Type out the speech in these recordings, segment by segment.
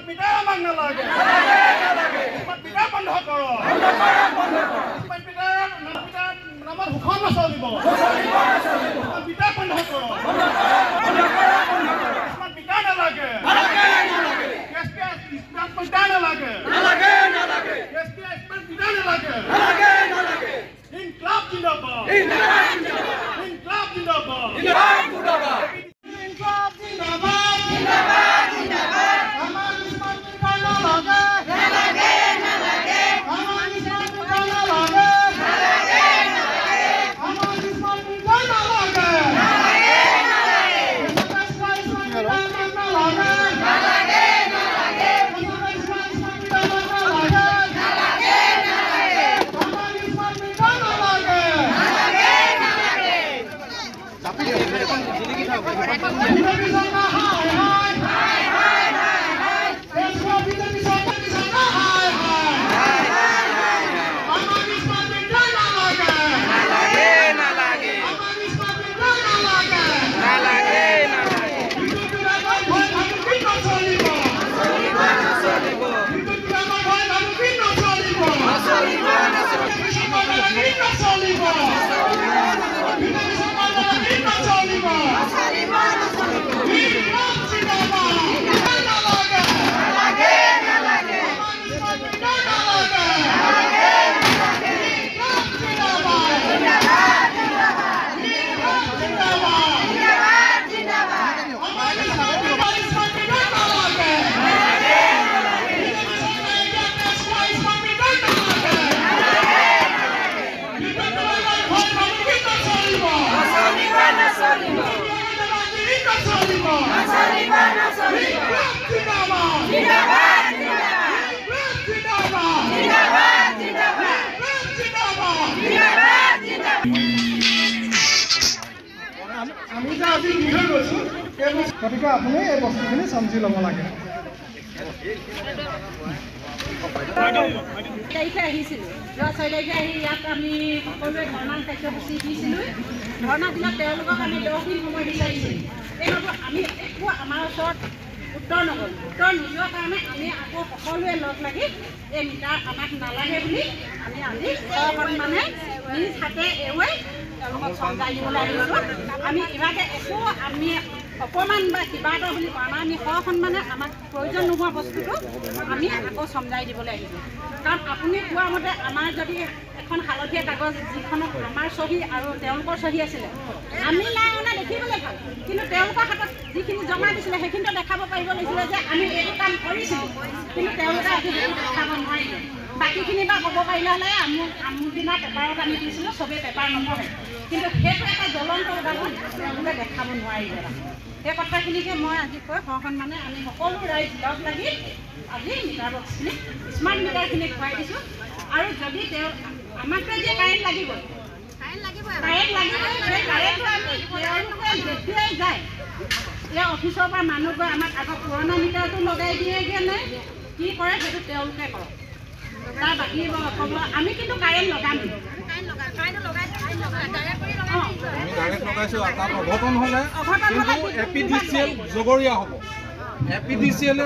metre আমাক নালাগে smart meter বন্ধ কৰক স্মাৰ্ট মিটাৰ নামত সুখন নচলিব মিটাৰ বন্ধ কৰক স্মাৰ্ট মিটাৰ নালাগে স্মাৰ্ট মিটাৰ নালাগে স্মাৰ্ট মিটাৰ নালাগে ইনকলাব জিন্দাবাদ ইনকলাব জিন্দাবাদ ইনকলাব জিন্দাবাদ জিন্দাবাদ জিন্দাবাদ আমাৰ স্মাৰ্ট মিটাৰ নালাগে নালাগে আমাৰ স্মাৰ্ট মিটাৰ নালাগে আমাৰ স্মাৰ্ট মিটাৰ নালাগে গতিকে আপুনি এই বস্তুখিনি সমজি ল'ব লাগে তাৰিখে আহিছিলোঁ যোৱা 6 তাৰিখে আহি ইয়াত আমি সকলোৱে ধৰ্ণা কাৰ্যসূচী দিছিলোঁ ধৰ্ণা দিনত তেওঁলোকক আমি 10 দিন সময় বিচাৰিছিলোঁ এই আমি একো আমাৰ ওচৰত উত্তৰ নগ'ল উত্তৰ নোযোৱাৰ কাৰণে আমি আকৌ সকলোৱে লগ লাগি এই মিটাৰ আমাক নালাগে বুলি আমি আজি মানে নিজ হাতে এৰুৱাই তেওঁলোকক চমজাই দিবলৈ আহিছোঁ আমি ইভাগে একো আমি অপমান বা কিবা এটা বুলি কোৱা নাই আমি সসন্মানে আমাক প্ৰয়োজন নোহোৱা বস্তুটো আমি আকৌ চমজাই দিবলৈ আহিছোঁ কাৰণ আপুনি কোৱা মতে আমাৰ যদি এখন হালধীয়া কাগজ যিখনত আমাৰ চহী আৰু তেওঁলোকৰ চহী আছিলে আমি নাই অনা দেখিবলৈ ভাল কিন্তু তেওঁলোকৰ হাতত যিখিনি জমা দিছিলে সেইখিনিতো দেখাব পাৰিব লাগিছিলে যে আমি এইটো কাম কৰিছিলোঁ কিন্তু তেওঁলোকে আজি দেখাব নোৱাৰিলে বাকীখিনি বা ক'ব পাৰিলে হ'লে আমুক দিনা পেপাৰত আমি দিছিলোঁ চবেই পেপাৰ নপঢ়ে কিন্তু সেইটো এটা জ্বলন্ত উদাহৰণ তেওঁলোকে দেখাব নোৱাৰিলে সেই কথাখিনিকে মই আজি কৈ সসন্মানে আমি সকলো ৰাইজ লগ লাগি আজি মিটাৰ বক্সখিনি স্মাৰ্ট মিটাৰখিনি খুৱাই দিছোঁ আৰু যদি তেওঁ আমাকতো যে কাৰেণ্ট লাগিবই সেই কাৰেণ্টটো আমি তেওঁলোকে যেতিয়াই যায় এই অফিচৰ পৰা মানুহ গৈ আমাক আগত পুৰণা মিটাৰটো লগাই দিয়েগৈ নে কি কৰে সেইটো তেওঁলোকে কৰক তাৰ বাকী ক'ব আমি কিন্তু কাৰেণ্ট লগাম অঘটন হ'লে এপিডিচিএল জগৰীয়া হ'ব এপিডিচিএলে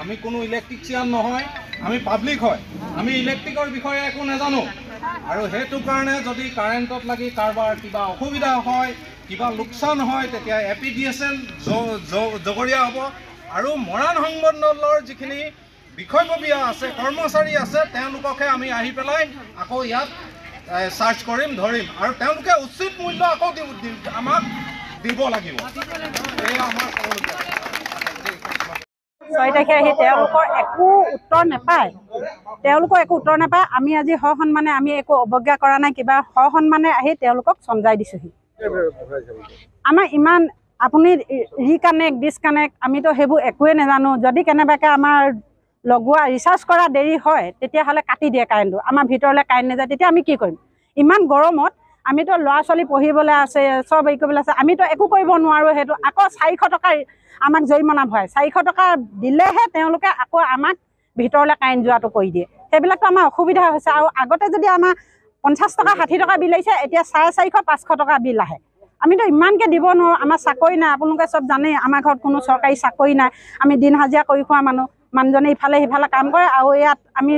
আমি কোনো ইলেক্ট্ৰিচিয়ান নহয় আমি পাব্লিক হয় আমি ইলেক্ট্ৰিকৰ বিষয়ে একো নাজানো আৰু সেইটো কাৰণে যদি কাৰেণ্টত লাগি কাৰোবাৰ কিবা অসুবিধা হয় কিবা লোকচান হয় তেতিয়া এপিডিচিএল জগৰীয়া হ'ব আৰু মৰাণ সংমণ্ডলৰ যিখিনি বিষয়ববীয়া আছে কৰ্মচাৰী আছে তেওঁলোককহে আমি আহি পেলাই আকৌ ইয়াত সাৰ্চ কৰিম ধৰিম আৰু তেওঁলোকে উচিত মূল্য আকৌ আমাক দিব লাগিব এই আমাৰ 6 তাৰিখে আহি তেওঁলোকৰ একো উত্তৰ নাপায় আমি আজি সসন্মানে আমি একো অৱজ্ঞা কৰা নাই কিবা সসন্মানে আহি তেওঁলোকক চমজাই দিছোহি আমাৰ ইমান আপুনি ৰিকানেক্ট ডিছকানেক্ট আমিতো সেইবোৰ একোৱে নাজানো যদি কেনেবাকৈ আমাৰ লগোৱা ৰিচাৰ্জ কৰা দেৰি হয় তেতিয়াহ'লে কাটি দিয়ে কাৰেণ্টটো আমাৰ ভিতৰলৈ কাৰেণ্ট নাযায় তেতিয়া আমি কি কৰিম ইমান গৰমত আমিতো ল'ৰা ছোৱালী পঢ়িবলৈ আছে চব এই কৰিবলৈ আছে আমিতো একো কৰিব নোৱাৰোঁ সেইটো আকৌ 400 টকা আমাক জৰিমনা ভৰাই 400 টকা দিলেহে তেওঁলোকে আকৌ আমাক ভিতৰলৈ কাৰেণ্ট যোৱাটো কৰি দিয়ে সেইবিলাকতো আমাৰ অসুবিধা হৈছে আৰু আগতে যদি আমাৰ 50 টকা 60 টকা বিল আহিছে এতিয়া 450 500 টকা বিল আহে আমিতো ইমানকৈ দিব নোৱাৰোঁ আমাৰ চাকৰি নাই আপোনালোকে চব জানেই আমাৰ ঘৰত কোনো চৰকাৰী চাকৰি নাই আমি দিন হাজিৰা কৰি খোৱা মানুহ মানুহজনে ইফালে সিফালে কাম কৰে আৰু ইয়াত আমি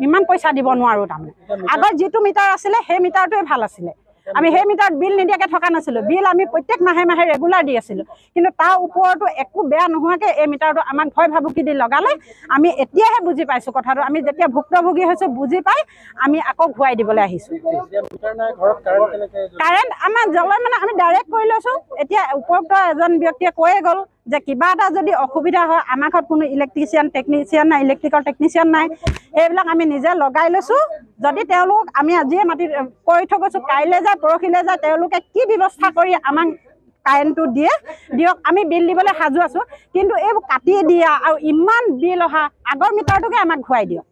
ইমান পইচা দিব নোৱাৰোঁ তাৰমানে আগৰ যিটো মিটাৰ আছিলে সেই মিটাৰটোৱে ভাল আছিলে আমি সেই মিটাৰত বিল নিদিয়াকৈ থকা নাছিলোঁ বিল আমি প্ৰত্যেক মাহে মাহে ৰেগুলাৰ দি আছিলোঁ কিন্তু তাৰ ওপৰতো একো বেয়া নোহোৱাকৈ এই মিটাৰটো আমাক ভয় ভাবুকি দি লগালে আমি এতিয়াহে বুজি পাইছোঁ কথাটো আমি যেতিয়া ভুক্তভোগী হৈছোঁ বুজি পাই আমি আকৌ ঘূৰাই দিবলৈ আহিছোঁ কাৰেণ্ট আমাৰ জ্বলাই মানে আমি ডাইৰেক্ট কৰি লৈছোঁ এতিয়া উপযুক্ত এজন ব্যক্তিয়ে কৈয়ে গ'ল যে কিবা এটা যদি অসুবিধা হয় আমাৰ ঘৰত কোনো ইলেক্ট্ৰিচিয়ান টেকনিচিয়ান নাই ইলেক্ট্ৰিকেল টেকনিচিয়ান নাই সেইবিলাক আমি নিজে লগাই লৈছোঁ যদি তেওঁলোক আমি আজিয়ে মাতি কৰি থৈ গৈছোঁ কাইলৈ যায় পৰহিলৈ যায় তেওঁলোকে কি ব্যৱস্থা কৰি আমাক কাৰেণ্টটো দিয়ক আমি বিল দিবলৈ সাজু আছোঁ কিন্তু এইবোৰ কাটি দিয়া আৰু ইমান বিল অহা আগৰ মিটাৰটোকে আমাক ঘূৰাই দিয়ক